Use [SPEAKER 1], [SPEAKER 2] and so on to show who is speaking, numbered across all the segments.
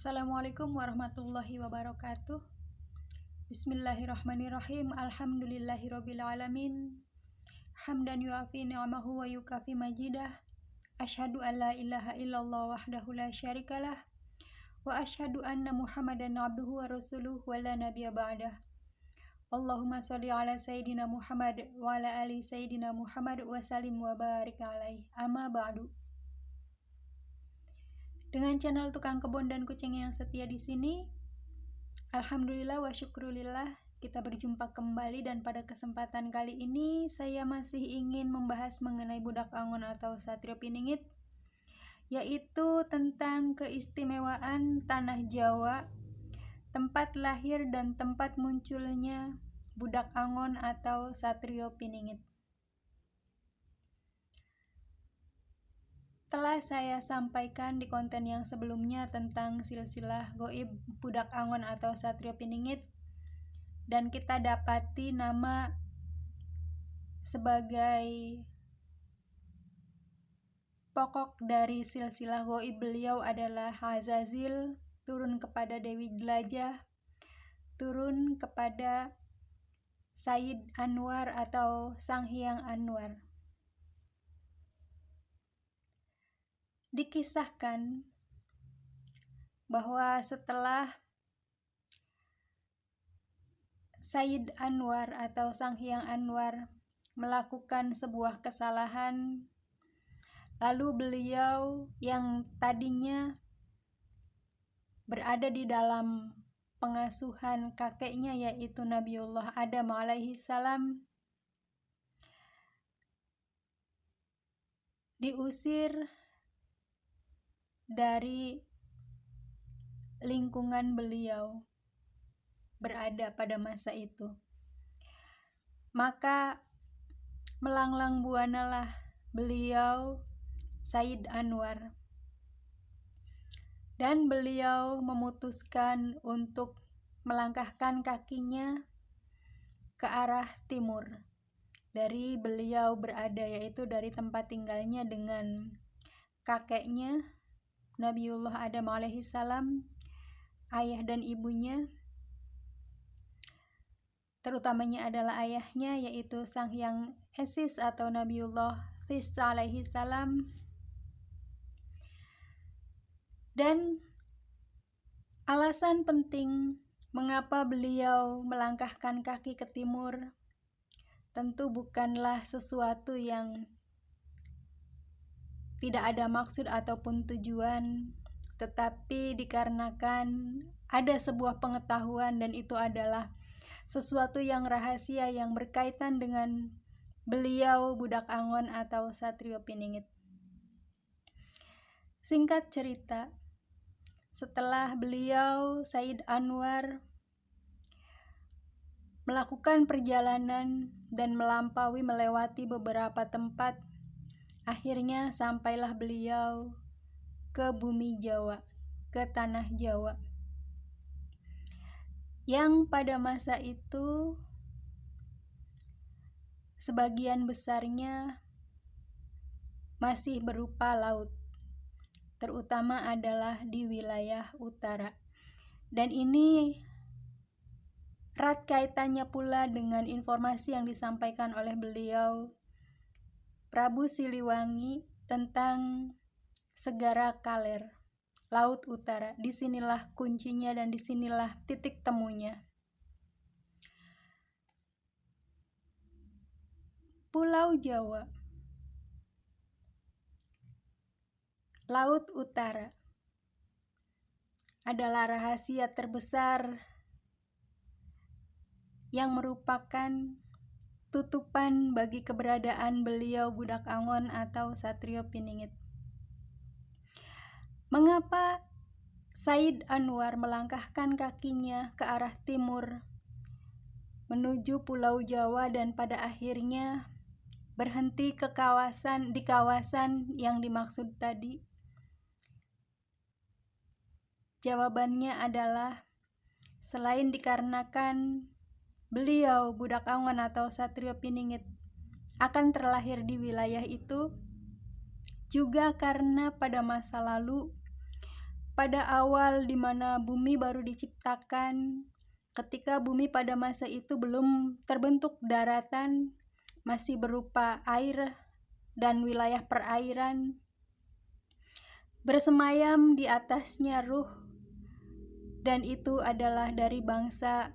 [SPEAKER 1] Assalamualaikum warahmatullahi wabarakatuh. Bismillahirrahmanirrahim. Alhamdulillahirrabbilalamin. Hamdan yuafi ni'amahu wa yukafi majidah. Ashhadu an la ilaha illallah wahdahu la syarikalah. Wa ashhadu anna Muhammadan abduhu wa rasuluh wa la nabiyya ba'dah. Allahumma sholli ala sayyidina Muhammad wa ala ali sayyidina Muhammad wa salim wa barik alaih. Amma ba'du. Dengan channel Tukang Kebun dan Kucing yang setia di sini, alhamdulillah wa syukrulillah, kita berjumpa kembali, dan pada kesempatan kali ini saya masih ingin membahas mengenai budak angon atau satrio piningit, yaitu tentang keistimewaan tanah Jawa, tempat lahir dan tempat munculnya budak angon atau satrio piningit. Telah saya sampaikan di konten yang sebelumnya tentang silsilah goib budak angon atau satrio piningit, dan kita dapati nama sebagai pokok dari silsilah goib beliau adalah Azazil, turun kepada Dewi Jelajah, turun kepada Sayyid Anwar atau Sang Hyang Anwar. Dikisahkan bahwa setelah Sayyid Anwar atau Sang Hyang Anwar melakukan sebuah kesalahan, lalu beliau yang tadinya berada di dalam pengasuhan kakeknya, yaitu Nabiullah Adam alaihi salam, diusir dari lingkungan beliau berada pada masa itu. Maka melanglang buanalah beliau Sayyid Anwar, dan beliau memutuskan untuk melangkahkan kakinya ke arah timur dari beliau berada, yaitu dari tempat tinggalnya dengan kakeknya Nabiullah Adam alaihi salam, ayah dan ibunya, terutamanya adalah ayahnya yaitu Sang Hyang Esis atau Nabiullah Sis alaihi salam. Dan alasan penting mengapa beliau melangkahkan kaki ke timur tentu bukanlah sesuatu yang tidak ada maksud ataupun tujuan, tetapi dikarenakan ada sebuah pengetahuan, dan itu adalah sesuatu yang rahasia yang berkaitan dengan beliau budak angon atau satrio piningit. Singkat cerita, setelah beliau Sayyid Anwar melakukan perjalanan dan melewati beberapa tempat, akhirnya sampailah beliau ke bumi Jawa, ke tanah Jawa, yang pada masa itu sebagian besarnya masih berupa laut, terutama adalah di wilayah utara. Dan ini erat kaitannya pula dengan informasi yang disampaikan oleh beliau Prabu Siliwangi tentang Segara Kaler, Laut Utara. Disinilah kuncinya dan disinilah titik temunya. Pulau Jawa, Laut Utara, adalah rahasia terbesar yang merupakan tutupan bagi keberadaan beliau budak angon atau satrio piningit. Mengapa Sayyid Anwar melangkahkan kakinya ke arah timur menuju Pulau Jawa dan pada akhirnya berhenti di kawasan yang dimaksud tadi? Jawabannya adalah selain dikarenakan beliau budak angon atau satrio piningit akan terlahir di wilayah itu, juga karena pada masa lalu pada awal di mana bumi baru diciptakan, ketika bumi pada masa itu belum terbentuk daratan, masih berupa air dan wilayah perairan, bersemayam di atasnya ruh, dan itu adalah dari bangsa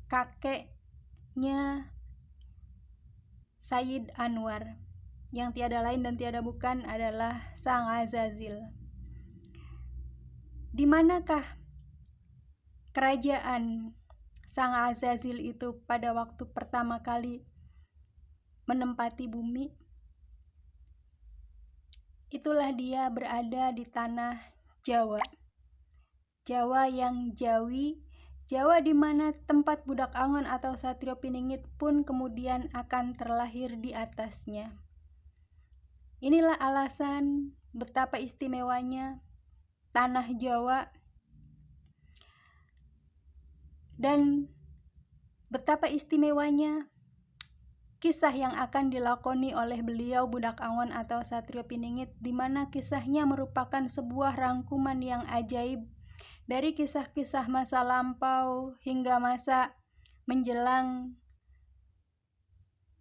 [SPEAKER 1] kakeknya Sayyid Anwar, yang tiada lain dan tiada bukan adalah Sang Azazil. Di manakah kerajaan Sang Azazil itu pada waktu pertama kali menempati bumi? Itulah dia berada di tanah Jawa. Jawa yang Jawi, Jawa di mana tempat budak angon atau Satrio Piningit pun kemudian akan terlahir di atasnya. Inilah alasan betapa istimewanya tanah Jawa dan betapa istimewanya kisah yang akan dilakoni oleh beliau budak angon atau Satrio Piningit, di mana kisahnya merupakan sebuah rangkuman yang ajaib dari kisah-kisah masa lampau hingga masa menjelang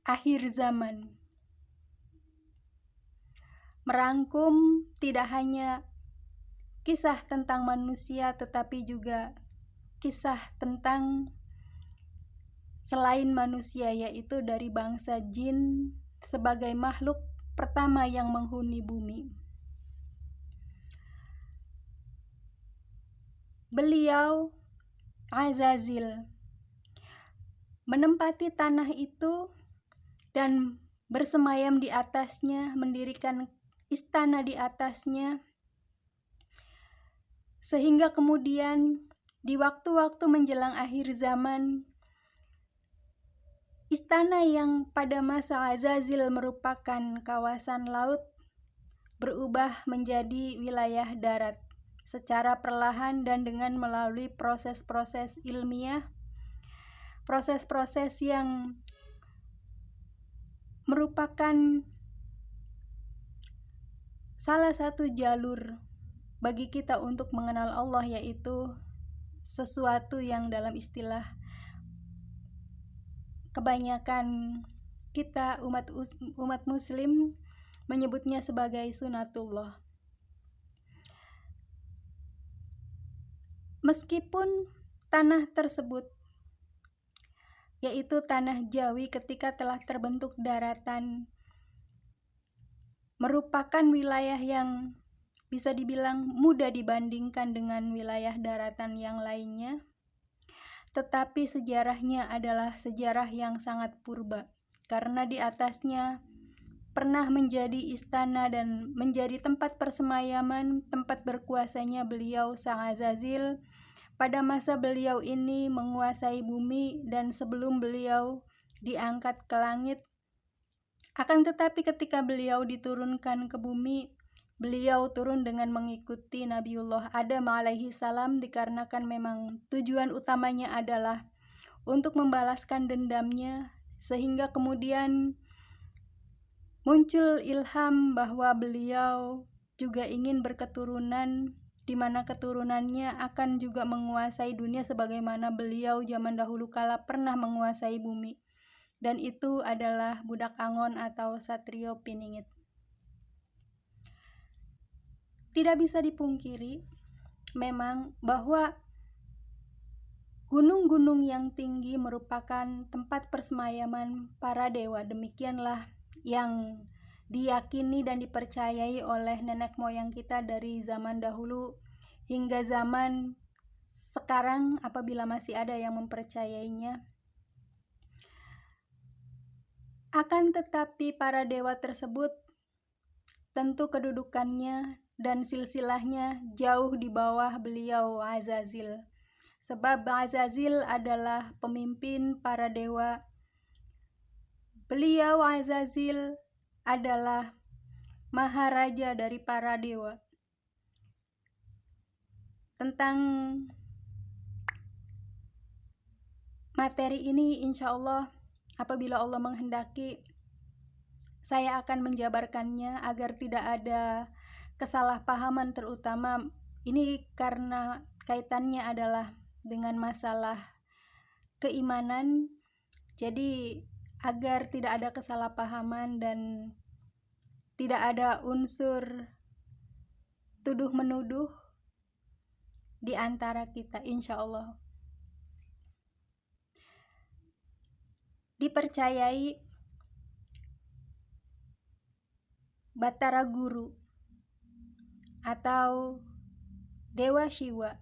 [SPEAKER 1] akhir zaman. Merangkum tidak hanya kisah tentang manusia, tetapi juga kisah tentang selain manusia, yaitu dari bangsa jin sebagai makhluk pertama yang menghuni bumi. Beliau, Azazil, menempati tanah itu dan bersemayam di atasnya, mendirikan istana di atasnya, sehingga kemudian di waktu-waktu menjelang akhir zaman, istana yang pada masa Azazil merupakan kawasan laut berubah menjadi wilayah darat secara perlahan dan dengan melalui proses-proses ilmiah, proses-proses yang merupakan salah satu jalur bagi kita untuk mengenal Allah, yaitu sesuatu yang dalam istilah kebanyakan kita umat muslim menyebutnya sebagai sunatullah. Meskipun tanah tersebut, yaitu tanah Jawi, ketika telah terbentuk daratan, merupakan wilayah yang bisa dibilang mudah dibandingkan dengan wilayah daratan yang lainnya, tetapi sejarahnya adalah sejarah yang sangat purba, karena di atasnya pernah menjadi istana dan menjadi tempat persemayaman, tempat berkuasanya beliau Sang Azazil. Pada masa beliau ini menguasai bumi dan sebelum beliau diangkat ke langit. Akan tetapi ketika beliau diturunkan ke bumi, beliau turun dengan mengikuti Nabiullah Adam alaihi salam, dikarenakan memang tujuan utamanya adalah untuk membalaskan dendamnya, sehingga kemudian muncul ilham bahwa beliau juga ingin berketurunan, di mana keturunannya akan juga menguasai dunia sebagaimana beliau zaman dahulu kala pernah menguasai bumi, dan itu adalah budak angon atau Satrio Piningit. Tidak bisa dipungkiri memang bahwa gunung-gunung yang tinggi merupakan tempat persemayaman para dewa. Demikianlah yang diyakini dan dipercayai oleh nenek moyang kita dari zaman dahulu hingga zaman sekarang, apabila masih ada yang mempercayainya. Akan tetapi para dewa tersebut tentu kedudukannya dan silsilahnya jauh di bawah beliau Azazil, sebab Azazil adalah pemimpin para dewa. Beliau Azazil adalah maharaja dari para dewa. Tentang materi ini insya Allah apabila Allah menghendaki, saya akan menjabarkannya agar tidak ada kesalahpahaman, terutama ini karena kaitannya adalah dengan masalah keimanan. Jadi agar tidak ada kesalahpahaman dan tidak ada unsur tuduh-menuduh di antara kita, insya Allah. Dipercayai Batara Guru atau Dewa Shiva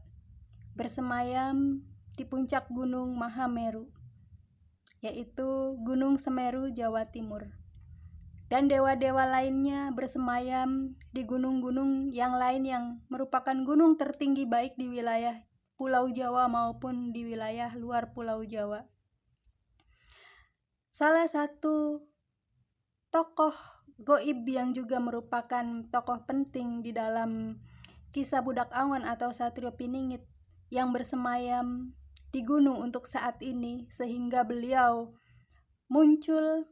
[SPEAKER 1] bersemayam di puncak Gunung Mahameru, yaitu Gunung Semeru, Jawa Timur. Dan dewa-dewa lainnya bersemayam di gunung-gunung yang lain yang merupakan gunung tertinggi baik di wilayah Pulau Jawa maupun di wilayah luar Pulau Jawa. Salah satu tokoh goib yang juga merupakan tokoh penting di dalam kisah Budak Awan atau Satrio Piningit yang bersemayam di gunung untuk saat ini, sehingga beliau muncul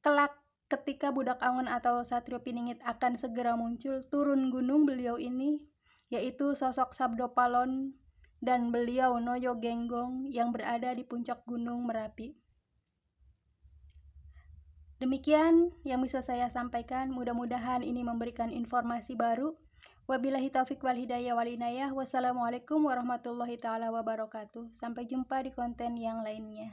[SPEAKER 1] kelak ketika Budak Awan atau Satrio Piningit akan segera muncul turun gunung beliau ini, yaitu sosok Sabdo Palon dan beliau Noyo Genggong yang berada di puncak Gunung Merapi. Demikian yang bisa saya sampaikan, mudah-mudahan ini memberikan informasi baru. Wabillahi taufiq wal hidayah wal inayah. Wassalamualaikum warahmatullahi taala wabarakatuh. Sampai jumpa di konten yang lainnya.